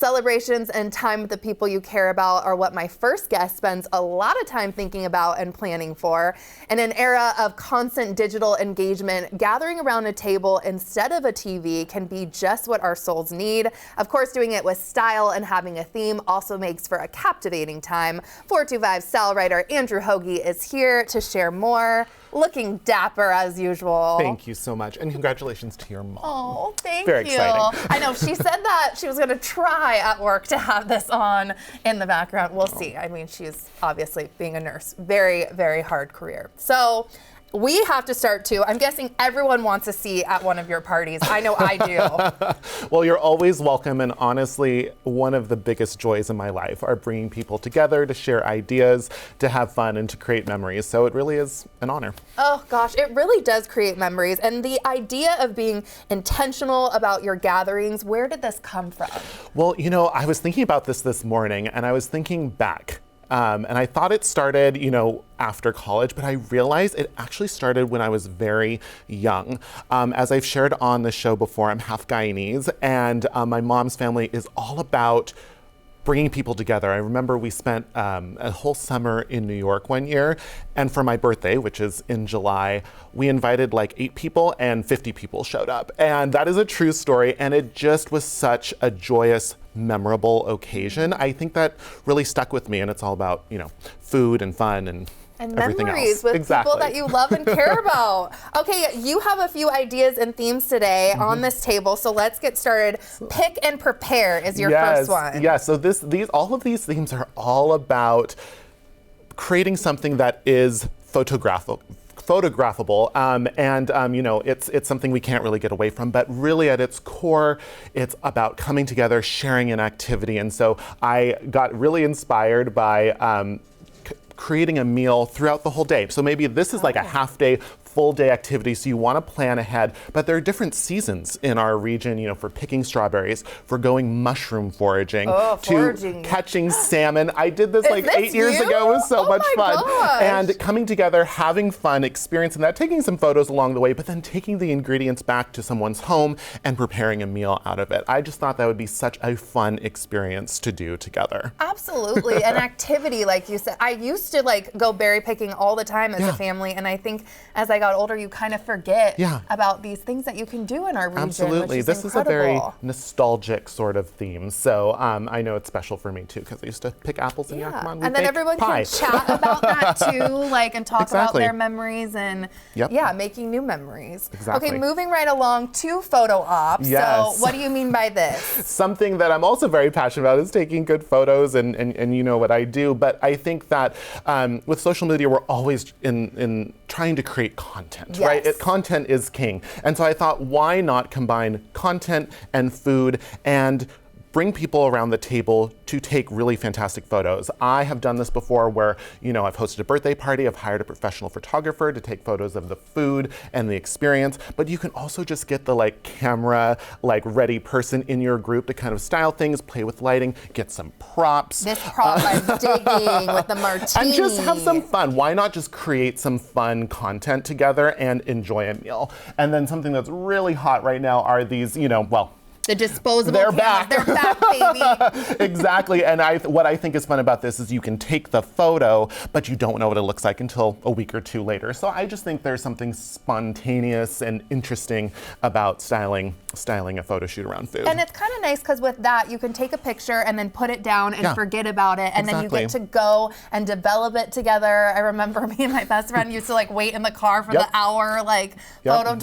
Celebrations and time with the people you care about are what my first guest spends a lot of time thinking about and planning for. In an era of constant digital engagement, gathering around a table instead of a TV can be just what our souls need. Of course, doing it with style and having a theme also makes for a captivating time. 425 Style Writer Andrew Hoge is here to share more. Looking dapper as usual. Thank you so much, and congratulations to your mom. Oh, thank Very you. exciting. I know, she said that she was going to try at work to have this on in the background. We'll see. I mean, she's obviously, being a nurse, very, very hard career. So we have to start too. I'm guessing everyone wants a seat at one of your parties. I know I do. Well, you're always welcome, and honestly, one of the biggest joys in my life are bringing people together to share ideas, to have fun, and to create memories. So it really is an honor. Oh gosh, it really does create memories. And the idea of being intentional about your gatherings, where did this come from? Well, you know, I was thinking about this morning, and I was thinking back. And I thought it started, you know, after college, but I realized it actually started when I was very young. As I've shared on the show before, I'm half Guyanese, and my mom's family is all about bringing people together. I remember we spent a whole summer in New York one year, and for my birthday, which is in July, we invited like 8 people and 50 people showed up. And that is a true story, and it just was such a joyous, memorable occasion. I think that really stuck with me, and it's all about, you know, food and fun and everything memories else. with Exactly. people that you love and care about. Okay, you have a few ideas and themes today on this table, so let's get started. Pick and prepare is your first one. Yeah, so all of these themes are all about creating something that is photographable, and you know, it's something we can't really get away from, but really at its core, it's about coming together, sharing an activity. And so I got really inspired by creating a meal throughout the whole day. So maybe this is like a half day, full day activity, so you want to plan ahead, but there are different seasons in our region, you know, for picking strawberries, for going mushroom foraging, to catching salmon. I did this like 8 years ago. It was so much fun. Gosh. And coming together, having fun, experiencing that, taking some photos along the way, but then taking the ingredients back to someone's home and preparing a meal out of it. I just thought that would be such a fun experience to do together. Absolutely, an activity like you said. I used to like go berry picking all the time as a family, and I think as I got older, you kind of forget about these things that you can do in our region. Absolutely. Which is this incredible. is a very nostalgic sort of theme. So I know it's special for me too, because I used to pick apples in Yakima and then everyone pie. can chat about that too, like, and talk about their memories and making new memories. Exactly. Okay, moving right along to photo ops. Yes. So what do you mean by this? Something that I'm also very passionate about is taking good photos, and you know what I do. But I think that with social media, we're always in trying to create content, right? Content is king. And so I thought, why not combine content and food and bring people around the table to take really fantastic photos. I have done this before where, you know, I've hosted a birthday party, I've hired a professional photographer to take photos of the food and the experience, but you can also just get the like camera, like ready person in your group to kind of style things, play with lighting, get some props. This prop I'm digging with the martini. And just have some fun. Why not just create some fun content together and enjoy a meal? And then something that's really hot right now are these, you know, well, the disposable They're cameras. back. They're back, baby. Exactly. And what I think is fun about this is you can take the photo, but you don't know what it looks like until a week or two later. So I just think there's something spontaneous and interesting about styling a photo shoot around food. And it's kind of nice because with that, you can take a picture and then put it down and forget about it. And then you get to go and develop it together. I remember me and my best friend used to like wait in the car for the hour, like photo,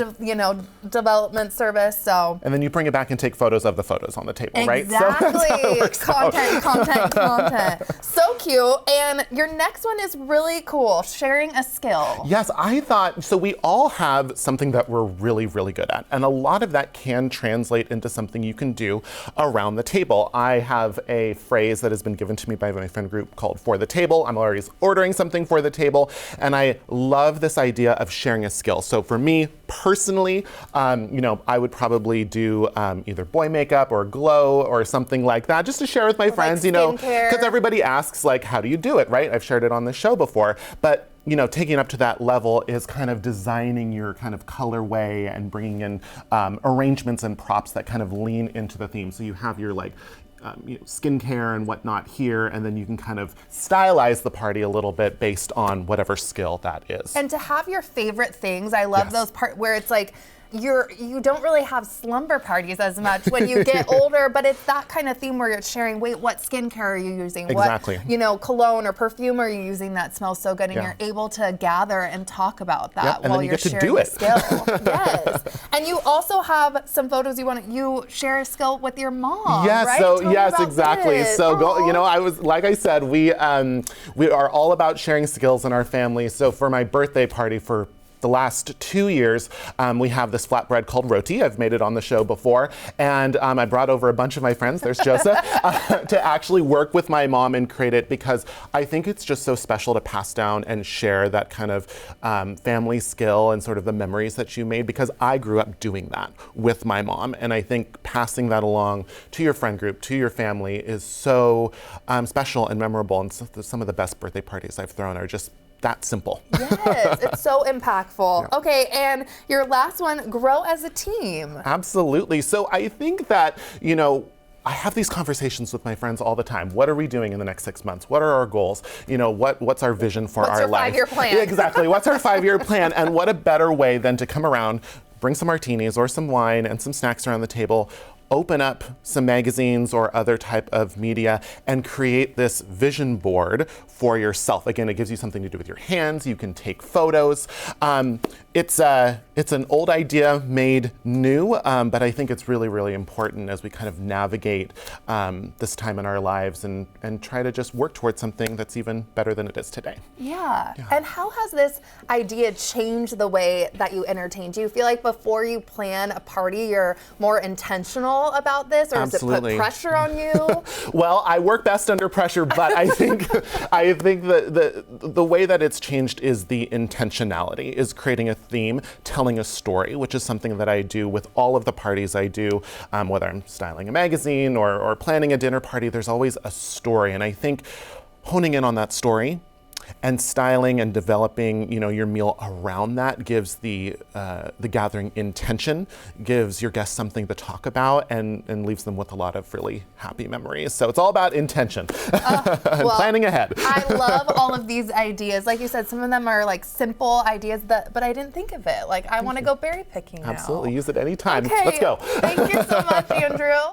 development service. So. And then you bring it back and take photos of the photos on the table, right? Exactly. So Content. So cute. And your next one is really cool, sharing a skill. Yes, I thought, so we all have something that we're really, really good at. And a lot of that can translate into something you can do around the table. I have a phrase that has been given to me by my friend group called "for the table." I'm always ordering something for the table. And I love this idea of sharing a skill. So for me personally, you know, I would probably do either boy makeup or glow or something like that, just to share with my friends, you know, because everybody asks, like, how do you do it, right? I've shared it on the show before, but you know, taking it up to that level is kind of designing your kind of colorway and bringing in arrangements and props that kind of lean into the theme. So you have your like skincare and whatnot here, and then you can kind of stylize the party a little bit based on whatever skill that is. And to have your favorite things, I love Yes. those part where it's like you don't really have slumber parties as much when you get older, but it's that kind of theme where you're sharing, wait, what skincare are you using? Exactly. What, cologne or perfume are you using that smells so good? And Yeah. you're able to gather and talk about that Yep, and while then you you're get to sharing do a it. skill. Yes. And you also have some photos you share a skill with your mom, Yes, right? so Tell me yes, about exactly. this. So Aw. I was, like I said, we are all about sharing skills in our family. So for my birthday party for the last 2 years, we have this flatbread called roti. I've made it on the show before. And I brought over a bunch of my friends, there's Joseph, to actually work with my mom and create it, because I think it's just so special to pass down and share that kind of family skill and sort of the memories that you made, because I grew up doing that with my mom. And I think passing that along to your friend group, to your family, is so special and memorable. And some of the best birthday parties I've thrown are just that simple. Yes, it's so impactful. Yeah. Okay, and your last one, grow as a team. Absolutely. So I think that, I have these conversations with my friends all the time. What are we doing in the next 6 months? What are our goals? What's our vision for our life? What's your 5-year plan? Yeah, exactly. What's our 5-year plan? And what a better way than to come around, bring some martinis or some wine and some snacks around the table, open up some magazines or other type of media, and create this vision board for yourself. Again, it gives you something to do with your hands. You can take photos. It's an old idea made new, but I think it's really, really important as we kind of navigate this time in our lives and try to just work towards something that's even better than it is today. Yeah. And how has this idea changed the way that you entertain? Do you feel like before you plan a party, you're more intentional about this, or Absolutely. does it put pressure on you? Well, I work best under pressure, but I think that the way that it's changed is the intentionality, is creating a theme, telling a story, which is something that I do with all of the parties I do, whether I'm styling a magazine or planning a dinner party. There's always a story, and I think honing in on that story and styling and developing, your meal around that gives the gathering intention, gives your guests something to talk about, and leaves them with a lot of really happy memories. So it's all about intention and planning ahead. I love all of these ideas. Like you said, some of them are like simple ideas but I didn't think of it. Like I want to go berry picking now. Absolutely, use it anytime. Okay. Let's go. Thank you so much, Andrew.